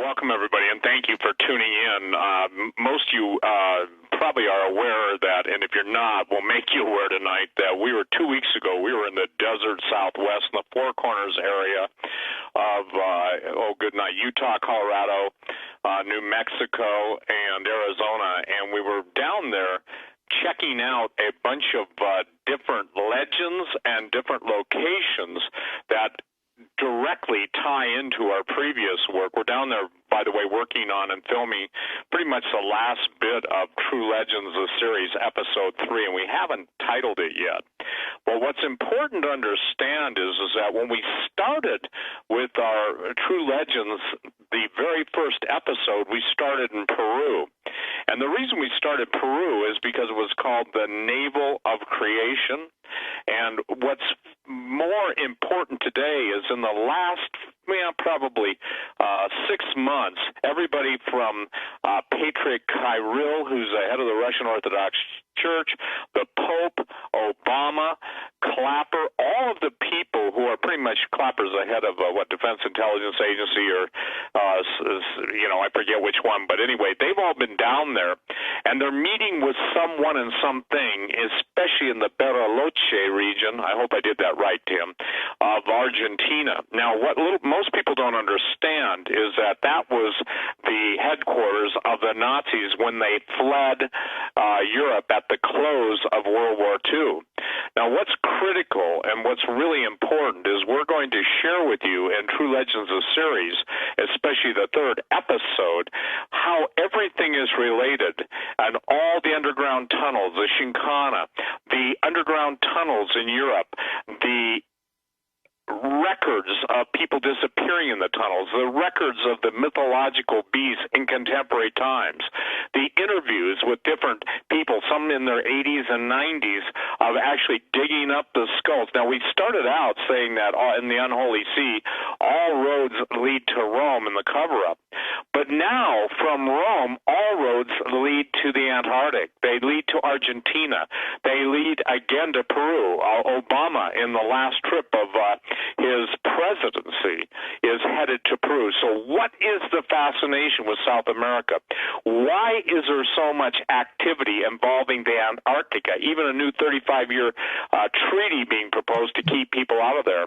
welcome everybody, and thank you for tuning in. Most of you probably are aware that, and if you're not, we'll make you aware tonight that 2 weeks ago, we were in the desert Southwest, in the Four Corners area of, Utah, Colorado, New Mexico, and Arizona, and we were down there checking out a bunch of different legends and different locations that directly tie into our previous work. We're down there, by the way, working on and filming pretty much the last bit of True Legends, the series, episode 3, and we haven't titled it yet. But what's important to understand is that when we started with our True Legends, the very first episode, we started in Peru. And the reason we started Peru is because it was called the Navel of Creation. And what's more important today is in the last, probably 6 months, everybody from Patriarch Kirill, who's the head of the Russian Orthodox Church, the Pope, Obama, Clapper, all of the people who are pretty much Clapper's the head of Defense Intelligence Agency or, I forget which one, but anyway, they've all been down there, and they're meeting with someone and something, especially in the Bariloche region, I hope I did that right, Tim, of Argentina. Now, what most people don't understand is that was the headquarters of the Nazis when they fled Europe at the close of World War II. Now, what's critical and what's really important is we're going to share with you in True Legends of series, especially the third episode, how everything is related and all the underground tunnels, the Shinkana, the underground tunnels in Europe, the records of people disappearing in the tunnels, the records of the mythological beasts in contemporary times, the interviews with different people, some in their 80s and 90s, of actually digging up the skulls. Now, we started out saying that in the Unholy See, all roads lead to Rome in the cover-up. But now, from Rome, all roads lead to the Antarctic. They lead to Argentina. They lead again to Peru. Obama, in the last trip of his presidency, is headed to Peru. So what is the fascination with South America? Why is there so much activity involving the Antarctica, even a new 35-year treaty being proposed to keep people out of there?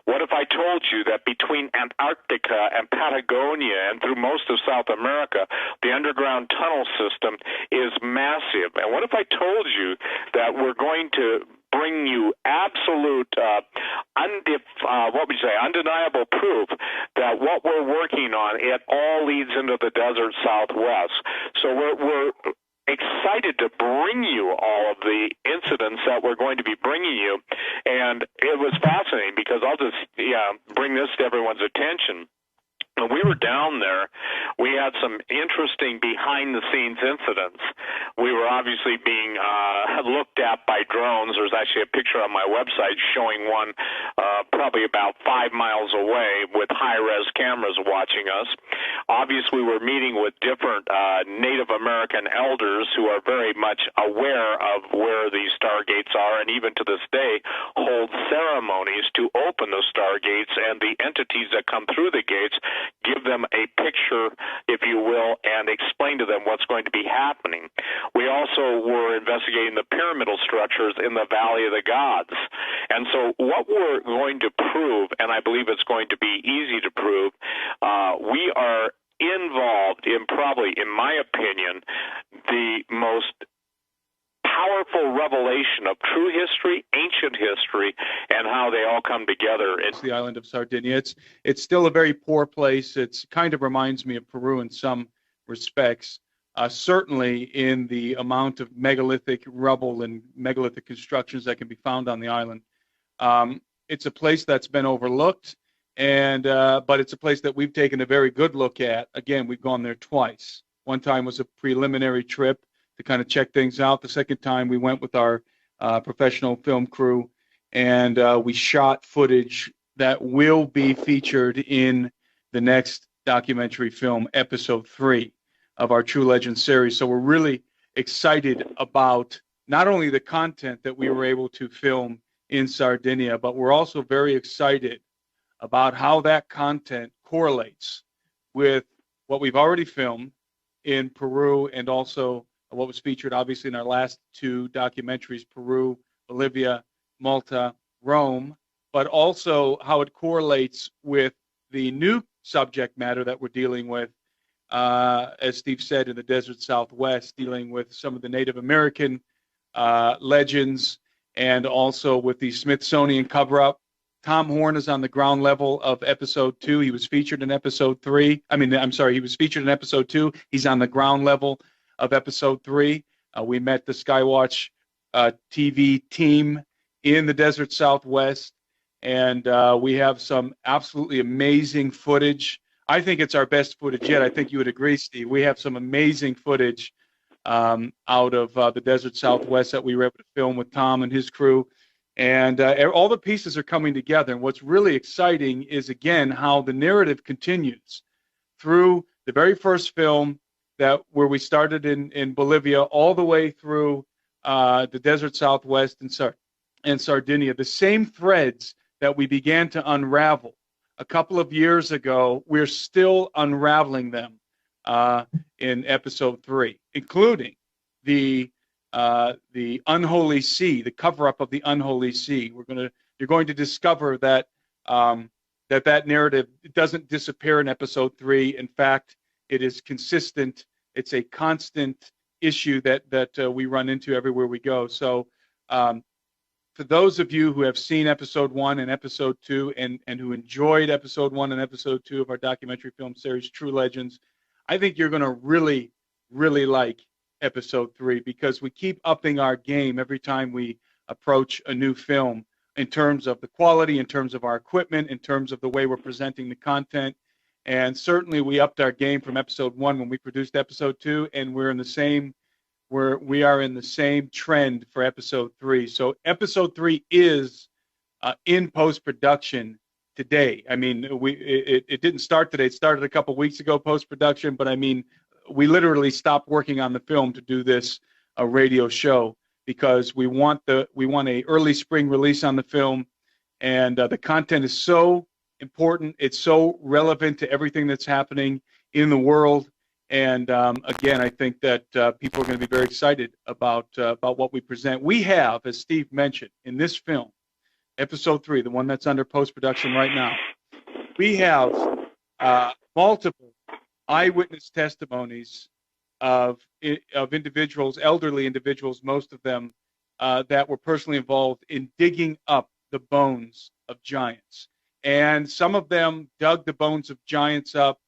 What if I told you that between Antarctica and Patagonia and through most of South America, the underground tunnel system is massive? And what if I told you that we're going to bring you absolute, undeniable proof that what we're working on, it all leads into the desert Southwest. So we're excited to bring you all of the incidents that we're going to be bringing you, and it was fascinating because I'll just bring this to everyone's attention. When we were down there, we had some interesting behind-the-scenes incidents. We were obviously being looked at by drones. There's actually a picture on my website showing one probably about 5 miles away with high-res cameras watching us. Obviously, we're meeting with different Native American elders who are very much aware of where these stargates are, and even to this day hold ceremonies to open the stargates, and the entities that come through the gates give them a picture, if you will, and explain to them what's going to be happening. We also were investigating the pyramidal structures in the Valley of the Gods. And so what we're going to prove, and I believe it's going to be easy to prove, we are involved in probably, in my opinion, the most powerful revelation of true history, ancient history, and how they all come together. It's the island of Sardinia. It's still a very poor place. It kind of reminds me of Peru in some respects, certainly in the amount of megalithic rubble and megalithic constructions that can be found on the island. It's a place that's been overlooked, and but it's a place that we've taken a very good look at. Again, we've gone there twice. One time was a preliminary trip to kind of check things out. The second time we went with our professional film crew, and we shot footage that will be featured in the next documentary film, episode 3 of our True Legends series. So we're really excited about not only the content that we were able to film in Sardinia, but we're also very excited about how that content correlates with what we've already filmed in Peru, and also what was featured obviously in our last two documentaries, Peru, Bolivia, Malta, Rome, but also how it correlates with the new subject matter that we're dealing with, as Steve said, in the desert Southwest, dealing with some of the Native American legends, and also with the Smithsonian cover-up. Tom Horn is on the ground level of episode 2. He was featured in episode 3. He was featured in episode 2. He's on the ground level of episode 3. We met the Skywatch TV team in the desert Southwest, and we have some absolutely amazing footage. I think it's our best footage yet. I think you would agree, Steve. We have some amazing footage out of the desert Southwest that we were able to film with Tom and his crew. And all the pieces are coming together. And what's really exciting is, again, how the narrative continues through the very first film where we started in Bolivia, all the way through the desert Southwest and Sardinia. The same threads that we began to unravel a couple of years ago, we're still unraveling them in episode 3, including the unholy sea, the cover-up of the unholy sea. You're going to discover that that narrative doesn't disappear in episode 3. In fact, it is consistent. It's a constant issue that we run into everywhere we go. So for those of you who have seen episode 1 and episode 2 and who enjoyed episode 1 and episode 2 of our documentary film series, True Legends, I think you're going to really, really like episode 3, because we keep upping our game every time we approach a new film, in terms of the quality, in terms of our equipment, in terms of the way we're presenting the content. And certainly we upped our game from episode 1 when we produced episode 2, and we are in the same trend for episode 3. So episode 3 is in post-production today. I mean, it didn't start today. It started a couple weeks ago, post-production, but I mean, we literally stopped working on the film to do this radio show, because we want a early spring release on the film, and the content is so important. It's so relevant to everything that's happening in the world. And again, I think that people are going to be very excited about what we present. We have, as Steve mentioned, in this film, episode 3, the one that's under post-production right now, we have multiple eyewitness testimonies of individuals, elderly individuals, most of them, that were personally involved in digging up the bones of giants. And some of them dug the bones of giants up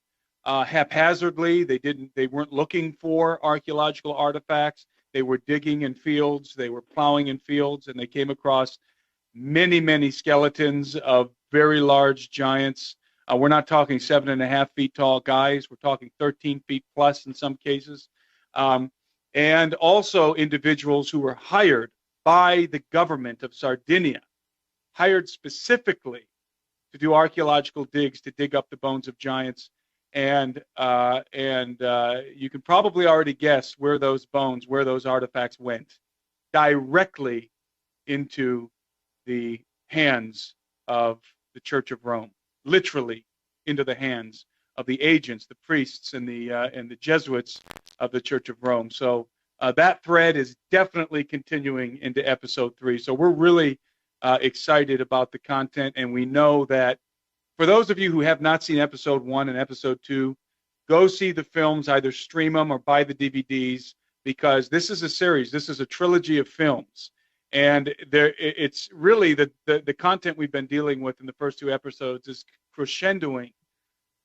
haphazardly. They weren't looking for archaeological artifacts. They were digging in fields. They were plowing in fields, and they came across many, many skeletons of very large giants. We're not talking 7.5 feet tall guys. We're talking 13 feet plus in some cases. And also individuals who were hired by the government of Sardinia, hired specifically to do archaeological digs to dig up the bones of giants. And you can probably already guess where those artifacts went: directly into the hands of the Church of Rome, literally into the hands of the agents, the priests, and the Jesuits of the Church of Rome. So that thread is definitely continuing into episode 3. So we're really excited about the content, and we know that for those of you who have not seen episode 1 and episode 2, go see the films, either stream them or buy the DVDs, because this is a series. This is a trilogy of films. And it's really the content we've been dealing with in the first 2 episodes is crescendoing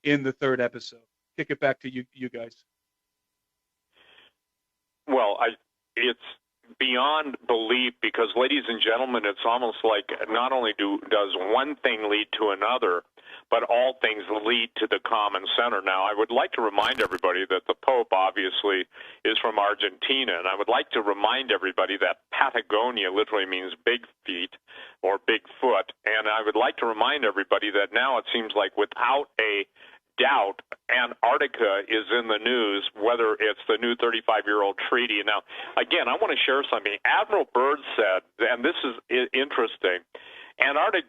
in the 3rd episode. Kick it back to you guys. Well, it's beyond belief, because, ladies and gentlemen, it's almost like not only does one thing lead to another, but all things lead to the common center. Now, I would like to remind everybody that the Pope obviously is from Argentina, and I would like to remind everybody that Patagonia literally means big feet or big foot, and I would like to remind everybody that now it seems like without a doubt, Antarctica is in the news, whether it's the new 35-year-old treaty. Now, again, I want to share something. Admiral Byrd said, and this is interesting, Antarctica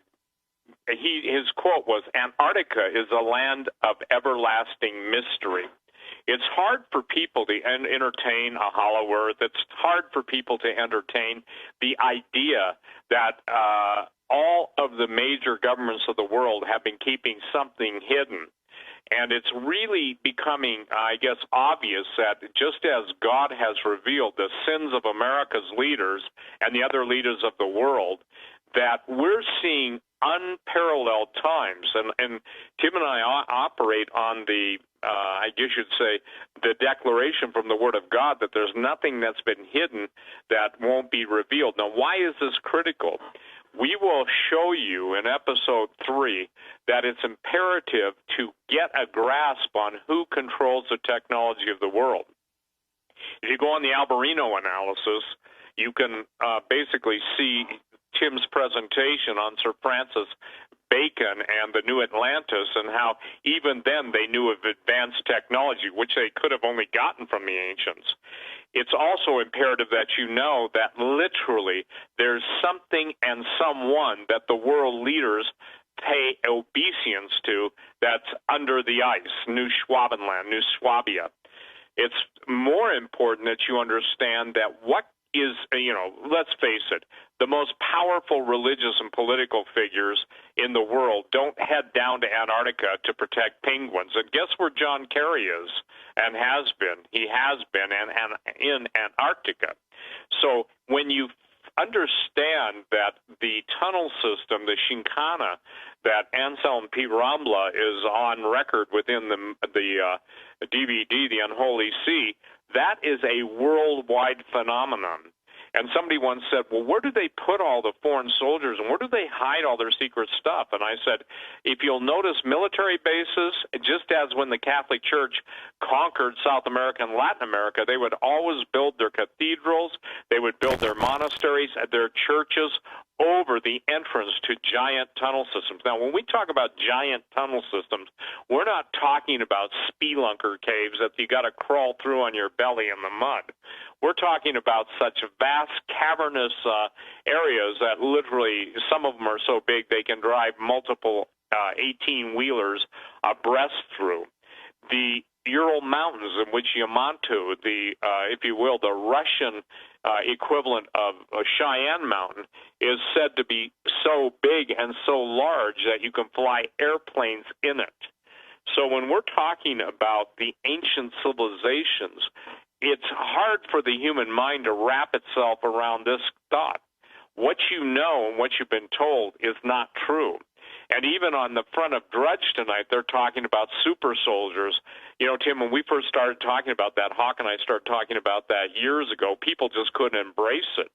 his quote was, "Antarctica is a land of everlasting mystery." It's hard for people to entertain a hollow earth. It's hard for people to entertain the idea that all of the major governments of the world have been keeping something hidden. And it's really becoming, I guess, obvious that just as God has revealed the sins of America's leaders and the other leaders of the world, that we're seeing unparalleled times. And Tim and I operate on the, I guess you'd say, the declaration from the Word of God that there's nothing that's been hidden that won't be revealed. Now, why is this critical? We will show you in episode 3 that it's imperative to get a grasp on who controls the technology of the world. If you go on the Alberino analysis, you can basically see Tim's presentation on Sir Francis Bacon and the New Atlantis, and how even then they knew of advanced technology, which they could have only gotten from the ancients. It's also imperative that you know that literally there's something and someone that the world leaders pay obeisance to that's under the ice, New Schwabenland, New Swabia. It's more important that you understand that what is, let's face it, the most powerful religious and political figures in the world don't head down to Antarctica to protect penguins. And guess where John Kerry is and has been? He has been and in Antarctica. So when you understand that the tunnel system, the Shinkana, that Anselm P. Rambla is on record within the DVD, The Unholy Sea, that is a worldwide phenomenon. And somebody once said, well, where do they put all the foreign soldiers and where do they hide all their secret stuff? And I said, if you'll notice military bases, just as when the Catholic Church conquered South America and Latin America, they would always build their cathedrals, they would build their monasteries, their churches over the entrance to giant tunnel systems. Now, when we talk about giant tunnel systems, we're not talking about spelunker caves that you got to crawl through on your belly in the mud. We're talking about such vast cavernous areas that literally some of them are so big they can drive multiple 18-wheelers abreast through. The Ural Mountains, in which Yamato, if you will, the Russian equivalent of Cheyenne Mountain, is said to be so big and so large that you can fly airplanes in it. So when we're talking about the ancient civilizations, it's hard for the human mind to wrap itself around this thought. What you know and what you've been told is not true. And even on the front of Drudge tonight, they're talking about super soldiers. You know, Tim, when we first started talking about that, Hawk and I started talking about that years ago, people just couldn't embrace it.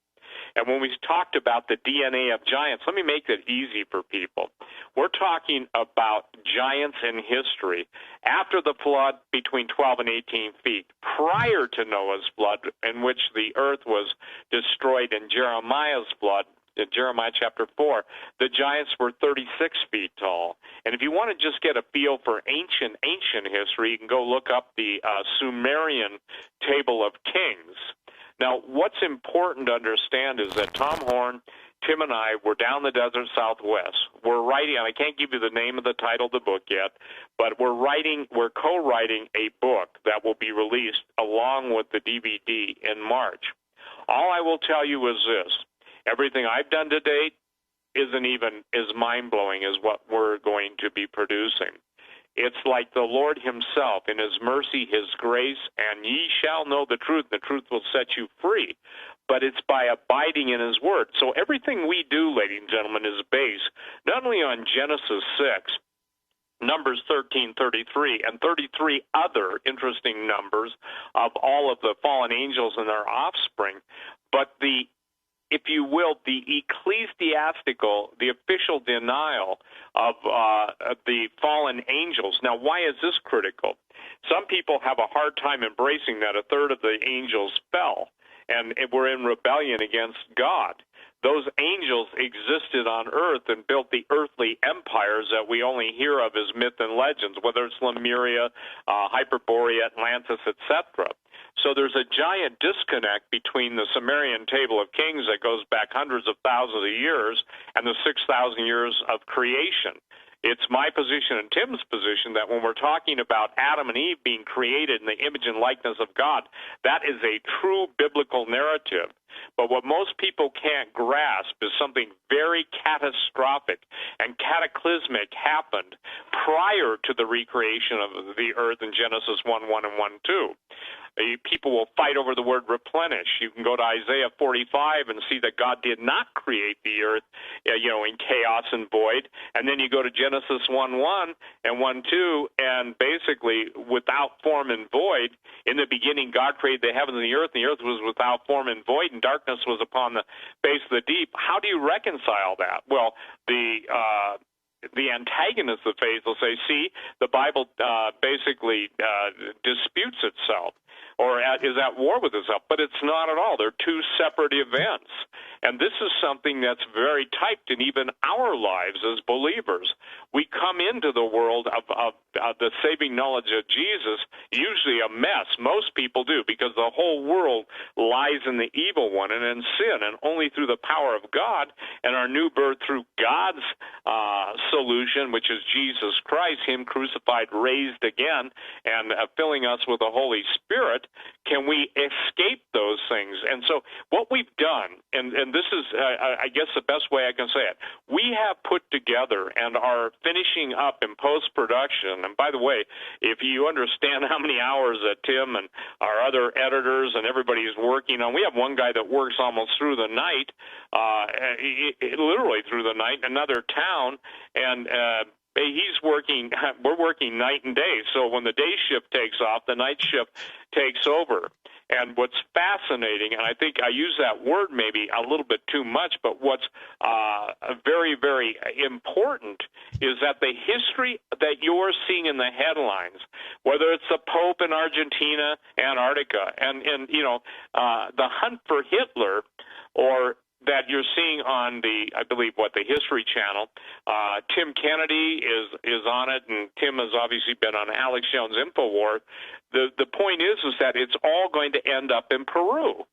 And when we talked about the DNA of giants, let me make it easy for people. We're talking about giants in history. After the flood, between 12 and 18 feet. Prior to Noah's flood, in which the earth was destroyed in Jeremiah's flood, in Jeremiah chapter 4, the giants were 36 feet tall. And if you want to just get a feel for ancient history, you can go look up the Sumerian Table of Kings. Now, what's important to understand is that Tom Horn, Tim, and I were down the desert Southwest. We're writing, and I can't give you the name of the title of the book yet, but we're co-writing a book that will be released along with the DVD in March. All I will tell you is this. Everything I've done to date isn't even as mind-blowing as what we're going to be producing. It's like the Lord himself, in his mercy, his grace, and ye shall know the truth. The truth will set you free. But it's by abiding in his word. So everything we do, ladies and gentlemen, is based not only on Genesis 6, Numbers 13:33, and 33 other interesting numbers of all of the fallen angels and their offspring, but if you will, the ecclesiastical, the official denial of the fallen angels. Now, why is this critical? Some people have a hard time embracing that a third of the angels fell and were in rebellion against God. Those angels existed on earth and built the earthly empires that we only hear of as myth and legends, whether it's Lemuria, Hyperborea, Atlantis, etc. So there's a giant disconnect between the Sumerian Table of Kings that goes back hundreds of thousands of years and the 6,000 years of creation. It's my position and Tim's position that when we're talking about Adam and Eve being created in the image and likeness of God, that is a true biblical narrative. But what most people can't grasp is something very catastrophic and cataclysmic happened prior to the recreation of the earth in Genesis 1:1 and 1:2. People will fight over the word replenish. You can go to Isaiah 45 and see that God did not create the earth, in chaos and void. And then you go to Genesis 1:1 and 1:2, and basically without form and void. In the beginning, God created the heavens and the earth was without form and void, and darkness was upon the face of the deep. How do you reconcile that? Well, the antagonists of faith will say, see, the Bible basically disputes itself or is at war with itself, but it's not at all. They're two separate events. And this is something that's very typed in even our lives as believers. We come into the world of the saving knowledge of Jesus, usually a mess. Most people do, because the whole world lies in the evil one and in sin, and only through the power of God and our new birth through God's solution, which is Jesus Christ, him crucified, raised again, and filling us with the Holy Spirit, can we escape those things. And so what we've done, and this is, I guess, the best way I can say it, we have put together and are finishing up in post-production. And by the way, if you understand how many hours that Tim and our other editors and everybody is working on, we have one guy that works almost through the night, literally through the night, in another town, and we're working night and day. So when the day shift takes off, the night shift takes over. And what's fascinating, and I think I use that word maybe a little bit too much, but what's very, very important is that the history that you're seeing in the headlines, whether it's the Pope in Argentina, Antarctica, and the hunt for Hitler, or that you're seeing on the History Channel. Tim Kennedy is on it, and Tim has obviously been on Alex Jones' InfoWars. The point is that it's all going to end up in Peru.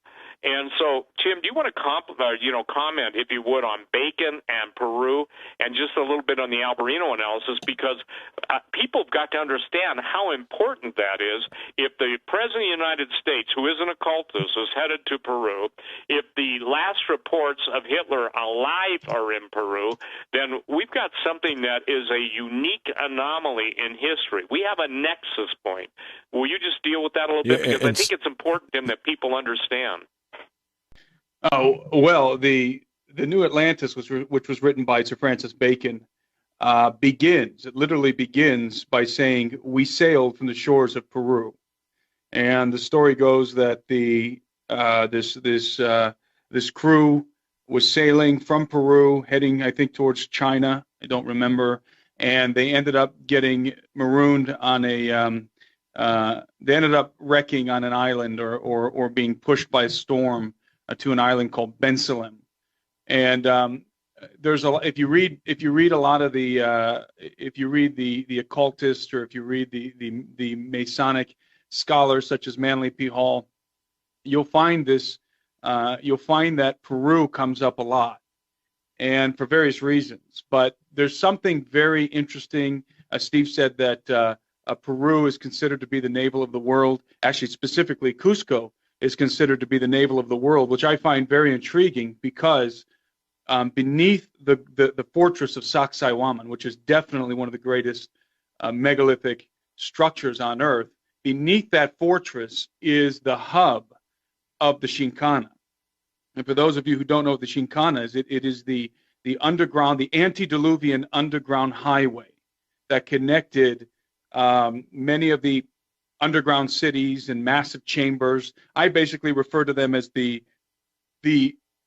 And so, Tim, do you want to comment, if you would, on Bacon and Peru, and just a little bit on the Albarino analysis, because people have got to understand how important that is. If the President of the United States, who is an occultist, is headed to Peru, if the last reports of Hitler alive are in Peru, then we've got something that is a unique anomaly in history. We have a nexus point. Will you just deal with that a little bit? Because I think it's important, Tim, that people understand. Oh, well, the New Atlantis, which was written by Sir Francis Bacon, it literally begins by saying, we sailed from the shores of Peru. And the story goes that this crew was sailing from Peru, heading, I think, towards China. I don't remember. And they ended up getting marooned on they ended up wrecking on an island or being pushed by a storm to an island called Bensalem. And there's if you read a lot of if you read the occultists, or if you read the Masonic scholars such as Manly P. Hall, you'll find that Peru comes up a lot, and for various reasons. But there's something very interesting. Steve said that Peru is considered to be the navel of the world. Actually, specifically, Cusco is considered to be the navel of the world, which I find very intriguing, because beneath the fortress of Sacsayhuaman, which is definitely one of the greatest megalithic structures on Earth, beneath that fortress is the hub of the Shinkana. And for those of you who don't know what the Shinkana is, it is the underground, the antediluvian underground highway that connected many of the underground cities and massive chambers. I basically refer to them as the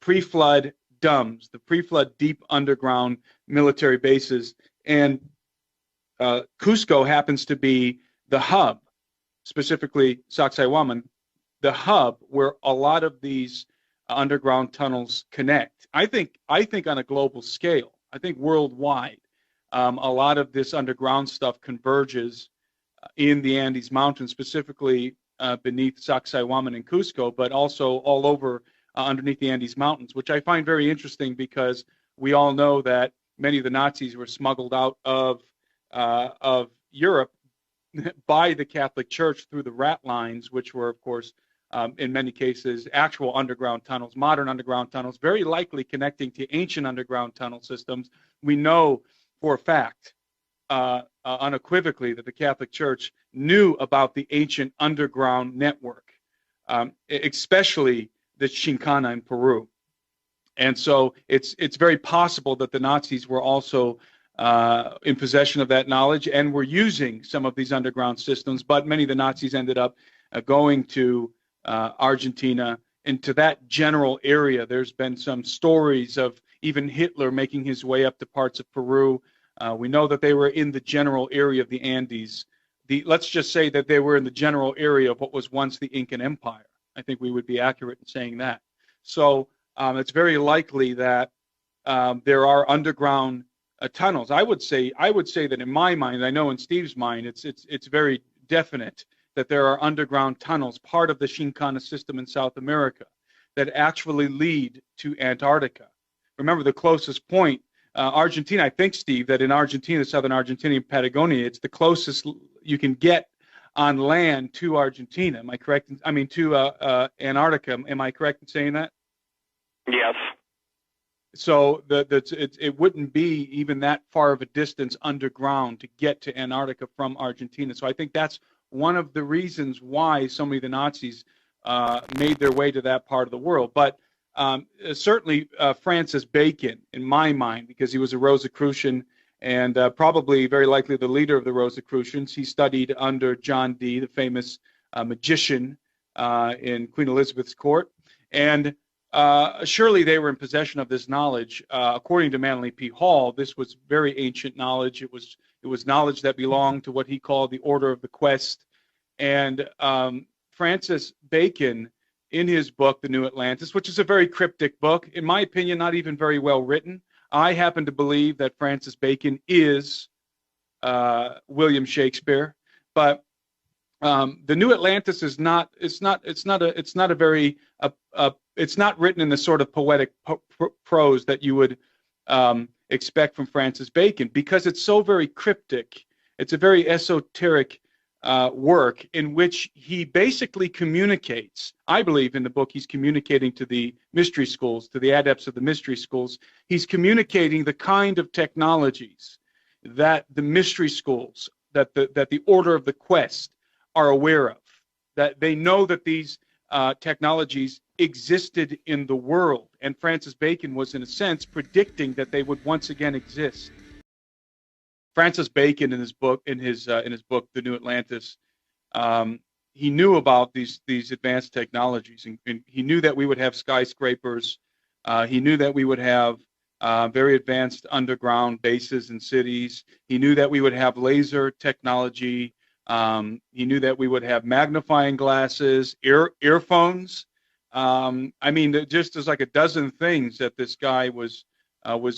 pre-flood DUMBs, the pre-flood deep underground military bases. And Cusco happens to be the hub, specifically Sacsayhuaman, the hub where a lot of these underground tunnels connect. I think on a global scale, I think worldwide, a lot of this underground stuff converges in the Andes Mountains, specifically beneath Sacsayhuaman and Cusco, but also all over underneath the Andes Mountains, which I find very interesting because we all know that many of the Nazis were smuggled out of Europe by the Catholic Church through the rat lines, which were, of course, in many cases, actual underground tunnels, modern underground tunnels, very likely connecting to ancient underground tunnel systems. We know for a fact, unequivocally, that the Catholic Church knew about the ancient underground network, especially the Chincana in Peru. And so it's very possible that the Nazis were also in possession of that knowledge and were using some of these underground systems, but many of the Nazis ended up going to Argentina, into that general area. There's been some stories of even Hitler making his way up to parts of Peru. We know that they were in the general area of the Andes. Let's just say that they were in the general area of what was once the Incan Empire. I think we would be accurate in saying that. So it's very likely that there are underground tunnels. I would say that in my mind, I know in Steve's mind, it's very definite that there are underground tunnels, part of the Chincana system in South America, that actually lead to Antarctica. Remember, the closest point, Argentina, I think, Steve, that in Argentina, southern Argentina, Patagonia, it's the closest you can get on land to Argentina. Am I correct? I mean, to Antarctica. Am I correct in saying that? Yes. So it wouldn't be even that far of a distance underground to get to Antarctica from Argentina. So I think that's one of the reasons why so many of the Nazis made their way to that part of the world. But certainly Francis Bacon, in my mind, because he was a Rosicrucian and probably very likely the leader of the Rosicrucians. He studied under John Dee, the famous magician in Queen Elizabeth's court. And surely they were in possession of this knowledge. According to Manly P. Hall, this was very ancient knowledge. It was knowledge that belonged to what he called the Order of the Quest. And Francis Bacon, in his book, The New Atlantis, which is a very cryptic book, in my opinion, not even very well written. I happen to believe that Francis Bacon is William Shakespeare, but the New Atlantis is not. It's not written in the sort of poetic prose that you would expect from Francis Bacon, because it's so very cryptic. It's a very esoteric work in which he basically communicates. I believe in the book he's communicating to the mystery schools, to the adepts of the mystery schools. He's communicating the kind of technologies that the mystery schools, that the Order of the Quest are aware of, that they know that these technologies existed in the world, and Francis Bacon was, in a sense, predicting that they would once again exist. Francis Bacon, in his book, The New Atlantis, he knew about these advanced technologies, and he knew that we would have skyscrapers. He knew that we would have very advanced underground bases and cities. He knew that we would have laser technology. He knew that we would have magnifying glasses, earphones. I mean, just as like a dozen things that this guy was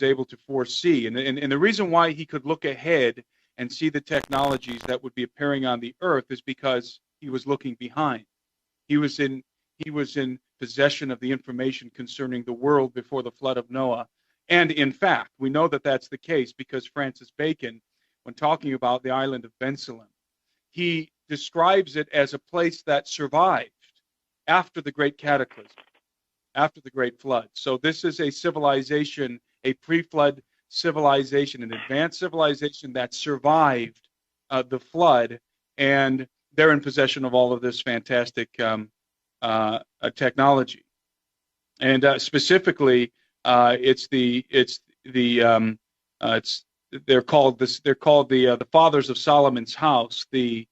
able to foresee. And the reason why he could look ahead and see the technologies that would be appearing on the earth is because he was looking behind. He was in possession of the information concerning the world before the flood of Noah. And in fact, we know that that's the case because Francis Bacon, when talking about the island of Bensalem, he describes it as a place that survived after the great cataclysm, after the great flood. So this is a civilization, a pre-flood civilization, an advanced civilization that survived the flood, and they're in possession of all of this fantastic technology. And specifically, they're called the Fathers of Solomon's House, the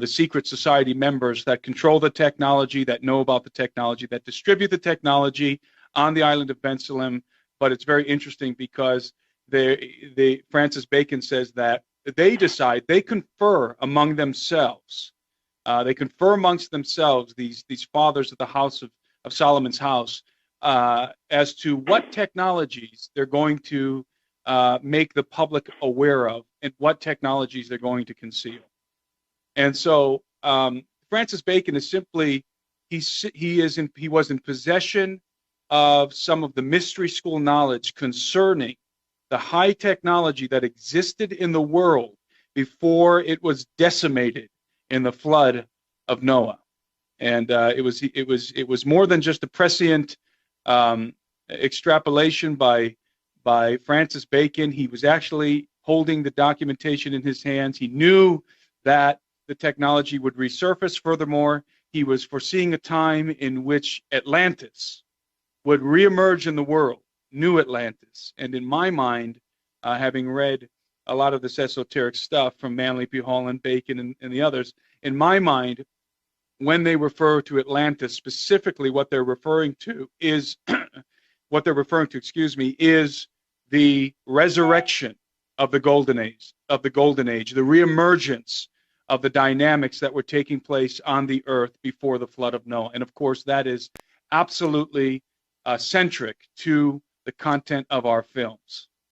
secret society members that control the technology, that know about the technology, that distribute the technology on the island of Bensalem. But it's very interesting because Francis Bacon says that they decide, they confer among themselves. They confer amongst themselves, these fathers of the house of Solomon's house, as to what technologies they're going to make the public aware of and what technologies they're going to conceal. And so Francis Bacon is simply he was in possession of some of the mystery school knowledge concerning the high technology that existed in the world before it was decimated in the flood of Noah. And it was more than just a prescient extrapolation by Francis Bacon. He was actually holding the documentation in his hands. He knew that the technology would resurface. Furthermore, he was foreseeing a time in which Atlantis would reemerge in the world, New Atlantis. And in my mind, having read a lot of this esoteric stuff from Manly P. Hall and Bacon and the others, in my mind, when they refer to Atlantis, specifically what they're referring to is is the resurrection of the golden age, the reemergence of the dynamics that were taking place on the earth before the flood of Noah. And of course, that is absolutely centric to the content of our films.